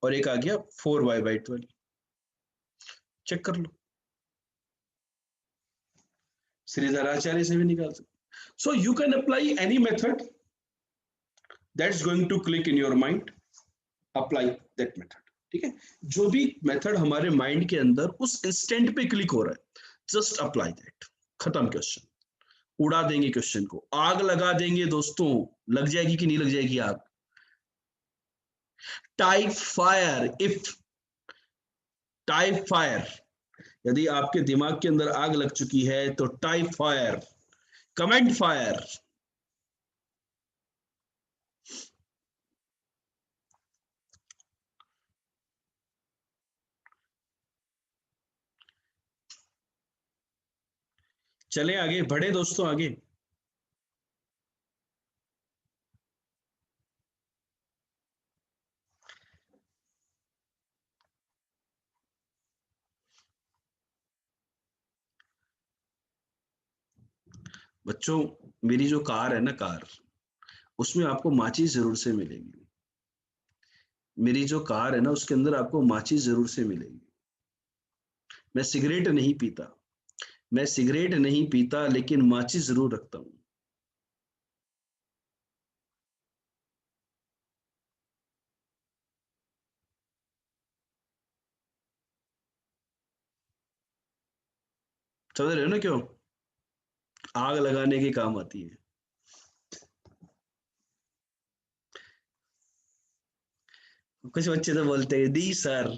और एक आ गया 4y बाई 12। चेक कर लो, श्रीधर आचार्य से भी निकाल सकते। So you can apply any method that's going to click in your mind, apply that method. ठीक है, जो भी मेथड हमारे माइंड के अंदर उस इंस्टेंट पे क्लिक हो रहा है, जस्ट अप्लाई दैट। खत्म क्वेश्चन, उड़ा देंगे क्वेश्चन को, आग लगा देंगे दोस्तों। लग जाएगी कि नहीं लग जाएगी आग? Type fire, if type fire, यदि आपके दिमाग के अंदर आग लग चुकी है तो टाइप फायर, कमेंट फायर। चले आगे, बढ़े दोस्तों आगे। बच्चों, मेरी जो कार है ना, कार, उसमें आपको माचिस जरूर से मिलेगी। मेरी जो कार है ना, उसके अंदर आपको माचिस जरूर से मिलेगी। मैं सिगरेट नहीं पीता, मैं सिगरेट नहीं पीता, लेकिन माचिस जरूर रखता हूं। समझ रहे हो ना क्यों? आग लगाने के काम आती है। कुछ बच्चे तो बोलते हैं दी सर,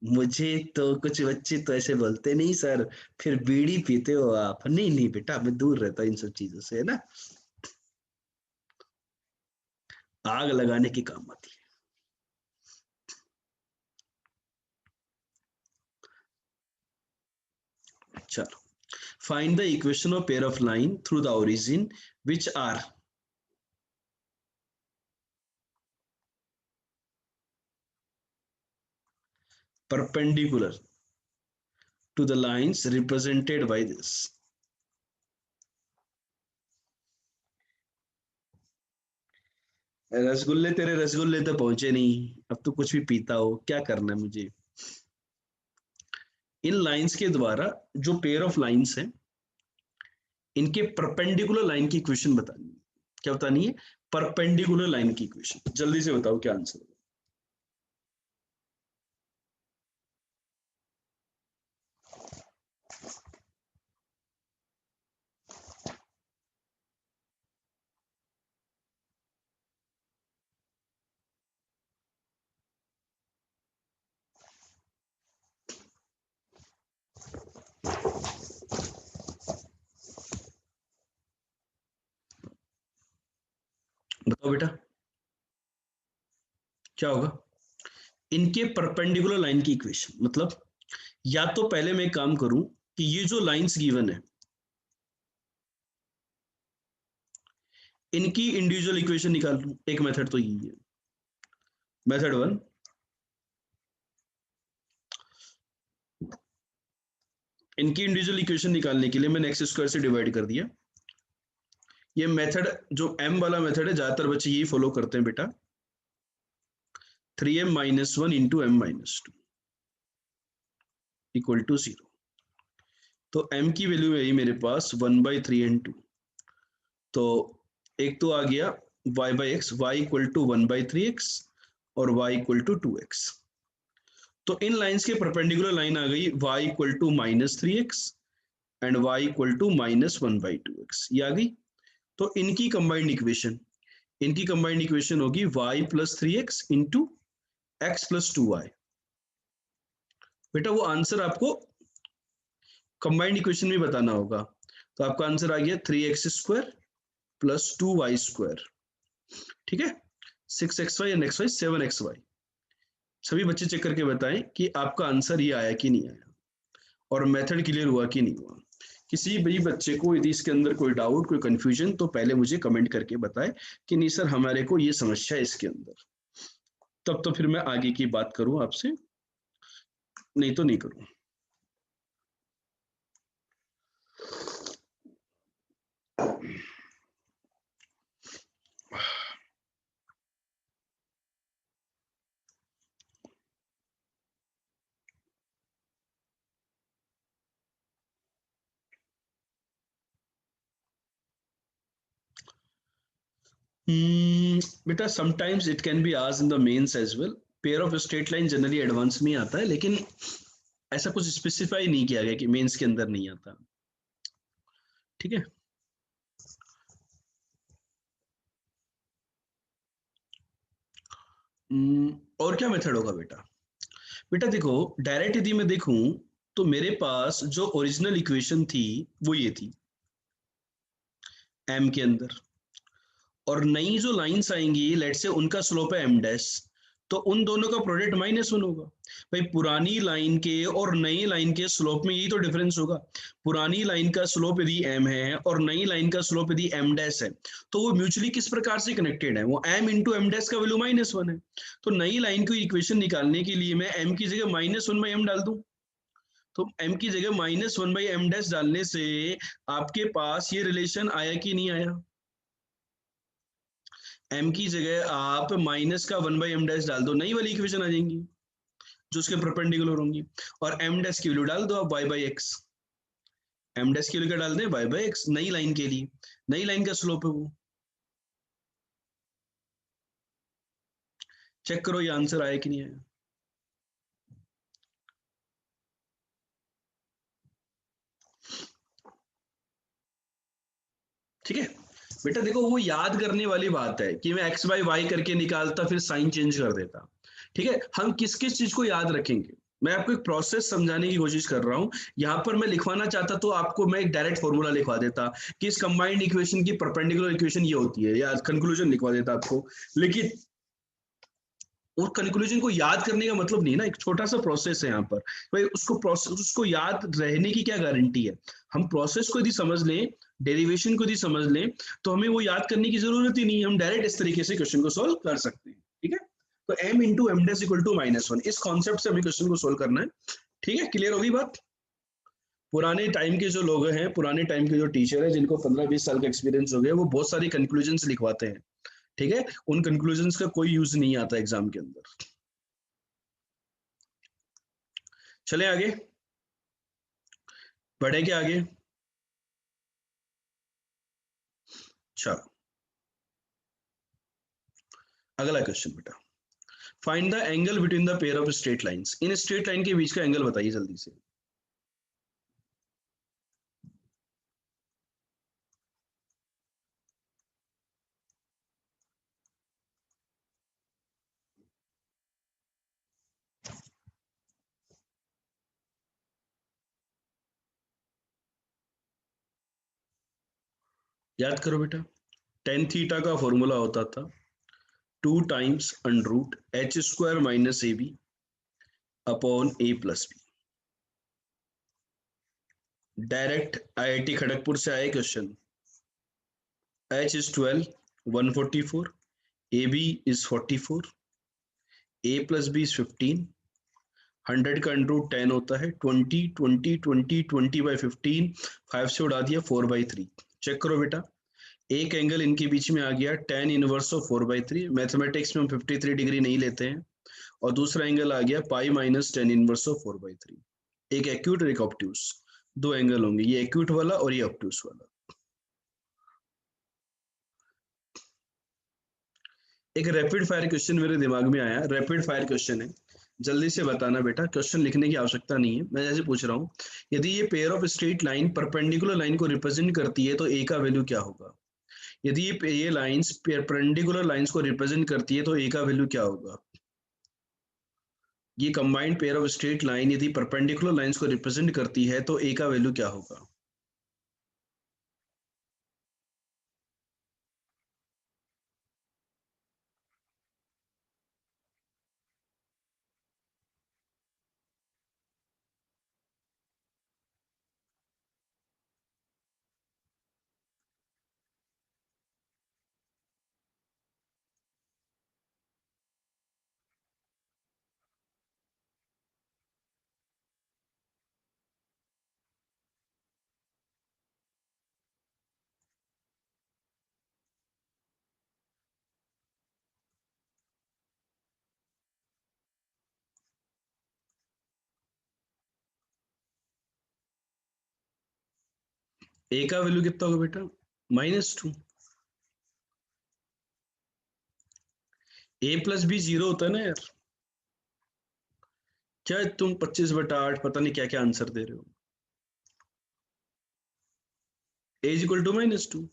मुझे तो कुछ बच्चे तो ऐसे बोलते नहीं सर, फिर बीड़ी पीते हो आप। नहीं नहीं बेटा, मैं दूर रहता हूं इन सब चीजों से, है ना। आग लगाने की काम आती है। चलो, find the equation of pair of line through the origin which are perpendicular to the lines represented by this। रसगुल्ले, तेरे रसगुल्ले तो पहुंचे नहीं, अब तो कुछ भी पीता हो, क्या करना है मुझे। इन लाइंस के द्वारा जो पेयर ऑफ लाइंस हैं, इनके परपेंडिकुलर लाइन की इक्वेशन बतानी है। क्या बतानी है? परपेंडिकुलर लाइन की इक्वेशन। जल्दी से बताओ क्या आंसर है। बताओ बेटा, क्या होगा? इनके परपेंडिकुलर लाइन की इक्वेशन मतलब, या तो पहले मैं काम करूं कि ये जो लाइंस गिवन है, इनकी इंडिविजुअल इक्वेशन निकाल लूं। एक मेथड तो यही है, मेथड वन। इनकी इंडिविजुअल इक्वेशन निकालने के लिए मैंने एक्स स्क्वायर से डिवाइड कर दिया। ये मेथड जो m वाला मेथड है ज्यादातर बच्चे यही फॉलो करते हैं बेटा, 3m minus 1 into m minus 2 equal to 0। तो m की वैल्यू है मेरे पास 1/3 एंड 2। तो एक तो आ गया y by x, y equal to 1/3x और y इक्वल टू 2x। तो इन लाइंस के परपेंडिकुलर लाइन आ गई y equal to -3x and y equal to -1/2x, ये आ गई। तो इनकी कंबाइंड इक्वेशन होगी y plus 3x into x plus 2y। बेटा वो आंसर आपको कंबाइंड इक्वेशन में बताना होगा। तो आपका आंसर आ गया 3x² प्लस 2y²। ठीक है, 6xy एंड xy 7xy। सभी बच्चे चेक करके बताएं कि आपका आंसर ये आया कि नहीं आया और मेथड क्लियर हुआ कि नहीं हुआ। किसी भी बच्चे को यदि इसके अंदर कोई डाउट, कोई कंफ्यूजन, तो पहले मुझे कमेंट करके बताएं कि नहीं सर हमारे को ये समस्या है इसके अंदर, तब तो फिर मैं आगे की बात करूं आपसे, नहीं तो नहीं करूं। बेटा sometimes it can be asked in the Mains as well. Pair of straight line generally Advance में आता है, लेकिन ऐसा कुछ स्पेसिफाई नहीं किया गया कि मेंस के अंदर नहीं आता। ठीक है, और क्या मेथड होगा बेटा? बेटा देखो, डायरेक्ट यदि मैं देखूं तो मेरे पास जो ओरिजिनल इक्वेशन थी वो ये थी m के अंदर, और नई जो लाइंस आएंगी लेट से उनका स्लोप है m डैश, तो उन दोनों का प्रोडक्ट -1 होगा। भाई पुरानी लाइन के और नई लाइन के स्लोप में यही तो डिफरेंस होगा। पुरानी लाइन का स्लोप यदि m है और नई लाइन का स्लोप यदि m डैश है, तो वो म्यूचुअली किस प्रकार से कनेक्टेड है? वो m इंटू m डैश का वैल्यू -1 है। तो नई लाइन की इक्वेशन निकालने के लिए मैं m की जगह -1/m डाल दूं, तो m की जगह -1/m डैश डालने से आपके पास ये रिलेशन आया कि नहीं आया? m की जगह आप माइनस का 1/m डैश डाल दो, नई वाली इक्वेशन आ जाएंगी जो उसके परपेंडिकुलर होंगी, और m डैश की वैल्यू डाल दो आप y by x. m dash की वैल्यू क्या डाल दें? y बाई एक्स, नई लाइन के लिए, नई लाइन का स्लोप है वो। चेक करो ये आंसर आया कि नहीं आया। ठीक है बेटा, देखो वो याद करने वाली बात है कि मैं x बाई वाई करके निकालता फिर साइन चेंज कर देता। ठीक है, हम किस किस चीज को याद रखेंगे, मैं आपको एक प्रोसेस समझाने की कोशिश कर रहा हूं। यहां पर मैं लिखवाना चाहता तो आपको मैं एक डायरेक्ट फॉर्मूला लिखवा देता कि इस कंबाइंड इक्वेशन की परपेंडिकुलर इक्वेशन ये होती है, या कंक्लूजन लिखवा देता आपको। लेकिन और कंक्लूजन को याद करने का मतलब नहीं ना, एक छोटा सा प्रोसेस है यहाँ पर। भाई उसको प्रोसेस, उसको याद रहने की क्या गारंटी है? हम प्रोसेस को यदि समझ लें, डेरिवेशन को यदि समझ लें, तो हमें वो याद करने की जरूरत ही नहीं है, हम डायरेक्ट इस तरीके से क्वेश्चन को सोल्व कर सकते हैं। ठीक है, तो m into m dash equal to -1, इस कॉन्सेप्ट से हमें क्वेश्चन को सोल्व करना है। ठीक है, क्लियर होगी बात? पुराने टाइम के जो लोग हैं, पुराने टाइम के जो टीचर है जिनको 15-20 साल का एक्सपीरियंस हो गया, वो बहुत सारी कंक्लूजन लिखवाते हैं। ठीक है, उन कंक्लूजन का कोई यूज नहीं आता एग्जाम के अंदर। चले आगे, बढ़े क्या आगे? चलो अगला क्वेश्चन बेटा, find the angle between the pair of straight lines. In straight line के बीच का एंगल बताइए जल्दी से। याद करो बेटा, टेन थीटा का फॉर्मूला होता था 2 times under root h² minus a b upon a plus b. Direct IIT Kharagpur से आए question. h is 12, 144, ab is 44, a plus b is 15, 100 का √ 10 होता है 20, 20, 20, 20/15, 5 से उड़ा दिया 4/3। चेक करो बेटा, एक एंगल इनके बीच में आ गया tan इनवर्स ऑफ 4/3, मैथमेटिक्स में हम 53 डिग्री नहीं लेते हैं, और दूसरा एंगल आ गया pi minus tan inverse of 4/3। एक एक्यूट और एक ऑब्ट्यूस, दो एंगल होंगे, ये एक्यूट वाला और ये ऑब्ट्यूस वाला। एक रैपिड फायर क्वेश्चन मेरे दिमाग में आया, रैपिड फायर क्वेश्चन है, जल्दी से बताना बेटा, क्वेश्चन लिखने की आवश्यकता नहीं है, मैं जैसे पूछ रहा हूँ, यदि ये pair of straight line perpendicular line को रिप्रेजेंट करती है तो ए का वैल्यू क्या होगा? यदि ये लाइंस परपेंडिकुलर लाइंस को रिप्रेजेंट करती है तो ए का वैल्यू क्या होगा? ये combined pair of straight line यदि परपेंडिकुलर लाइंस को रिप्रेजेंट करती है तो ए का वैल्यू क्या होगा? ए का वैल्यू कितना होगा बेटा? -2। ए प्लस बी 0 होता है ना यार। क्या तुम 25/8 पता नहीं क्या क्या आंसर दे रहे हो? A is equal to -2।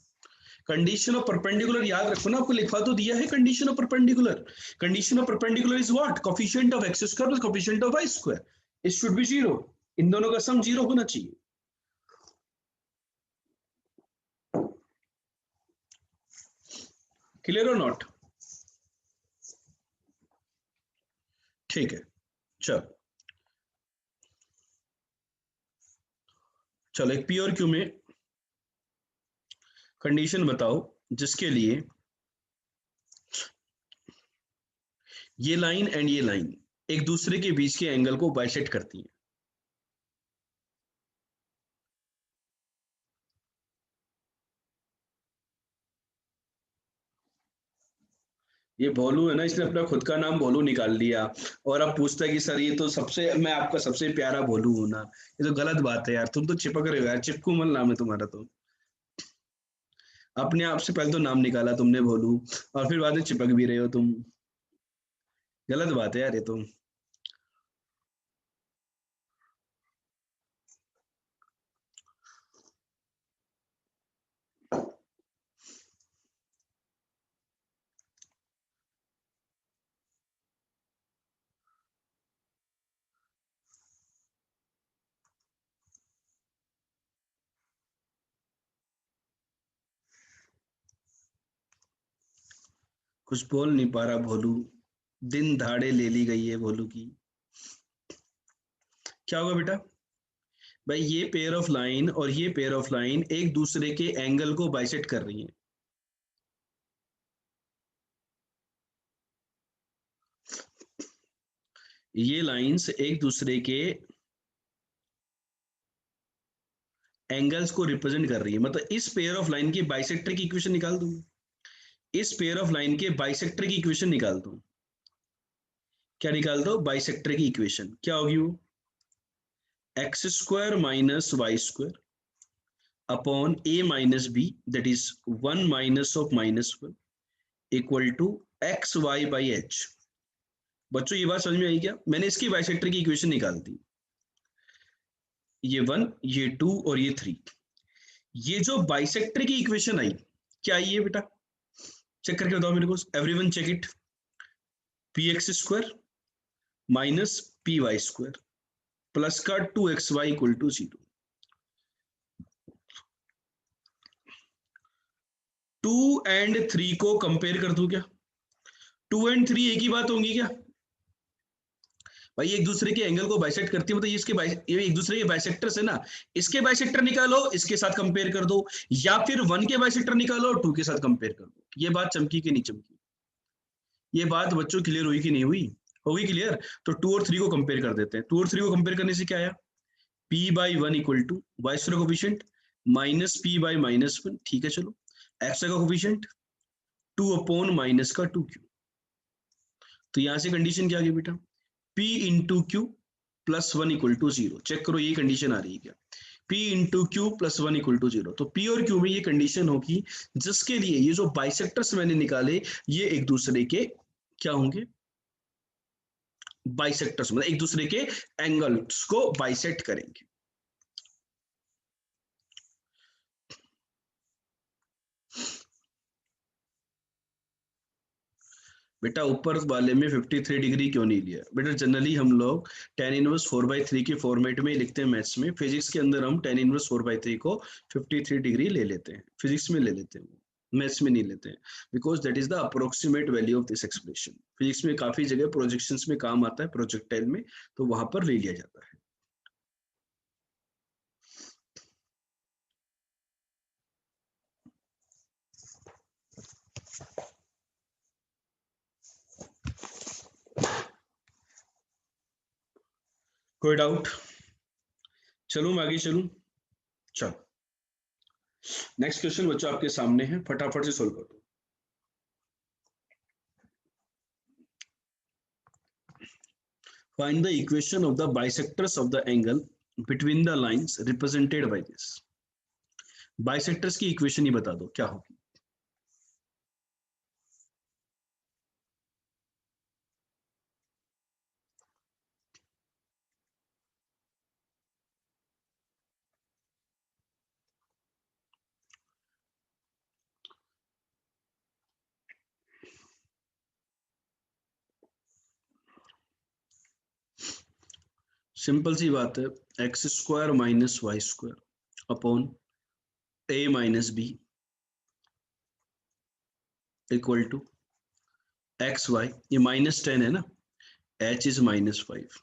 Condition of perpendicular याद रखो ना, आपको लिखवा तो दिया है condition of perpendicular. Condition of perpendicular is what? Coefficient of X square plus coefficient of Y square. It should be 0। इन दोनों का सम 0 होना चाहिए। क्लियर और नॉट? ठीक है, चलो चलो एक पी और क्यू में कंडीशन बताओ जिसके लिए ये लाइन एंड ये लाइन एक दूसरे के बीच के एंगल को बाइसेक्ट करती है। ये भोलू है ना, इसने अपना खुद का नाम भोलू निकाल लिया, और अब पूछता है कि सर ये तो सबसे, मैं आपका सबसे प्यारा भोलू हूं ना। ये तो गलत बात है यार, तुम तो चिपक रहे हो यार, चिपकूमल नाम है तुम्हारा तो। अपने आप से पहले तो नाम निकाला तुमने भोलू, और फिर बाद में चिपक भी रहे हो तुम। गलत बात है यार ये तो। कुछ बोल नहीं पा रहा भोलू, दिन दहाड़े ले ली गई है भोलू की। क्या होगा बेटा? भाई ये पेयर ऑफ लाइन और ये पेयर ऑफ लाइन एक दूसरे के एंगल को बाइसेक्ट कर रही है। ये लाइंस एक दूसरे के एंगल्स को रिप्रेजेंट कर रही है, मतलब इस पेयर ऑफ लाइन के बाइसेक्टर की इक्वेशन निकाल दूं, इस पेयर ऑफ लाइन के बाइसेक्टर की इक्वेशन निकाल दूं। क्या निकाल दो? बाइसेक्टर की इक्वेशन क्या होगी वो? x² minus y square upon a minus b, that is 1 minus of -1 equal to xy/h। बच्चों ये बात समझ में आई क्या? मैंने इसकी बाइसेक्टर की इक्वेशन निकाल दी, ये 1, ये 2 और ये 3। ये जो बाइसेक्टर की इक्वेशन आई, क्या आई है बेटा? चेक करके बताओ मेरे को, everyone check it. px² minus py² plus का 2xy इक्वल टू 0। 2 एंड 3 को कंपेयर कर दूं क्या? 2 एंड 3 एक ही बात होंगी क्या? भाई एक दूसरे के एंगल को बाइसेक्ट करती है, मतलब ये एक दूसरे के बाइसेक्टर्स है ना, इसके बाइसेक्टर निकालो, इसके साथ कंपेयर कर दो, या फिर 1 के बाइसेक्टर निकालो 2 के साथ कंपेयर कर दो। ये बात चमकी कि नहीं चमकी? ये बात बच्चों क्लियर हुई कि नहीं हुई? होगी क्लियर? तो 2 और 3 को कंपेयर कर देते हैं। 2 और 3 को कंपेयर करने से क्या आया, p/1 equal to y square coefficient minus p/-1, ठीक है चलो। एक्स का कोफिशिएंट 2 अपॉन माइनस का 2q, तो यहां से कंडीशन क्या आ गई बेटा, p into q plus 1 equal to 0। Check करो ये कंडीशन आ रही है क्या, p into q plus 1 equal to 0। तो p और q में ये कंडीशन होगी जिसके लिए ये जो बाइसेक्टर्स मैंने निकाले ये एक दूसरे के क्या होंगे, बाइसेक्टर्स, मतलब एक दूसरे के एंगल्स को बाइसेक्ट करेंगे। बेटा ऊपर वाले में 53 डिग्री क्यों नहीं लिया बेटा, जनरली हम लोग tan इनवर्स 4/3 के फॉर्मेट में लिखते हैं मैथ्स में, फिजिक्स के अंदर हम tan इनवर्स 4/3 को 53 डिग्री ले लेते हैं, फिजिक्स में ले लेते हैं, मैथ्स में नहीं लेते हैं, because that is the approximate value of this expression. Physics में काफी जगह प्रोजेक्शंस में काम आता है, प्रोजेक्टाइल में, तो वहां पर ले लिया जाता है। कोई डाउट? चलूं मैं आगे चलूं, चलो नेक्स्ट क्वेश्चन बच्चों आपके सामने है, फटाफट से सोल्व कर दो। Find the equation of the bisectors of the angle between the lines represented by this. Bisectors की इक्वेशन ही बता दो क्या होगी। सिंपल सी बात है, x square minus y square upon a minus b equal to x y, ये -10 है ना, एच इज -5,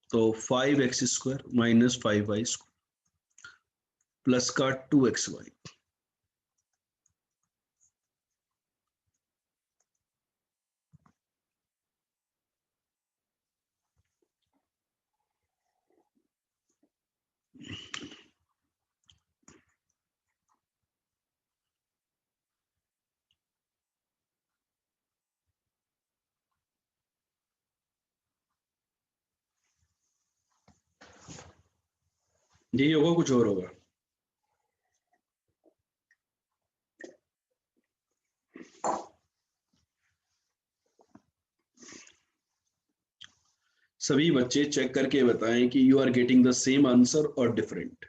तो 5x square minus 5y square plus का 2xy। यही होगा, कुछ और होगा? सभी बच्चे चेक करके बताएं कि you are getting the same answer और डिफरेंट।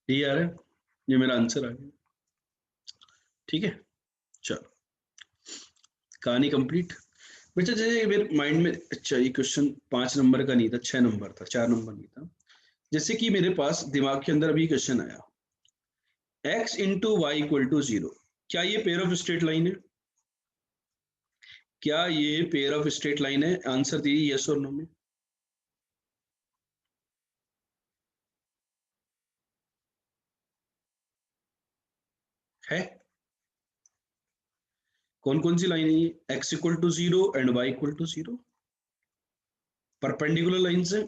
ये आ रहा है, ये मेरा आंसर आ गया, ठीक है। चलो कहानी कंप्लीट। बच्चा जैसे मेरे माइंड में, अच्छा ये क्वेश्चन 5 नंबर का नहीं था, 6 नंबर था, 4 नंबर नहीं था। जैसे कि मेरे पास दिमाग के अंदर अभी क्वेश्चन आया, x into y equal to 0, क्या ये पेयर ऑफ स्ट्रेट लाइन है? क्या ये पेयर ऑफ स्ट्रेट लाइन है? आंसर दीजिए यस और नो में। है कौन कौन सी लाइन है ये? x equal to 0 and y equal to 0, perpendicular lines है,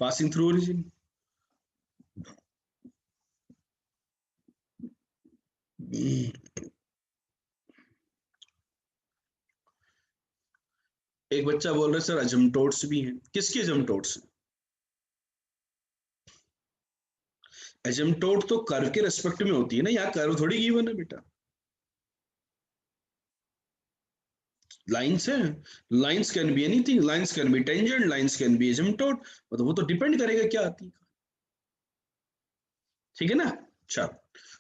पासिंग थ्रू ओरिजिन। एक बच्चा बोल रहा है सर अजमटोट्स भी हैं, किसके अजमटोट्स हैं? एजम्पटोट तो कर्व के रेस्पेक्ट में होती है ना, यहाँ कर्व थोड़ी गिवन है बेटा, लाइंस है। Lines can be anything, lines can be tangent, lines can be asymptote, मतलब वो तो डिपेंड करेगा क्या आती है, ठीक है ना। चलो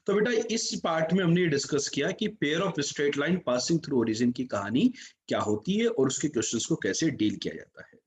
तो बेटा इस पार्ट में हमने डिस्कस किया कि pair of straight line passing through origin की कहानी क्या होती है और उसके क्वेश्चंस को कैसे डील किया जाता है।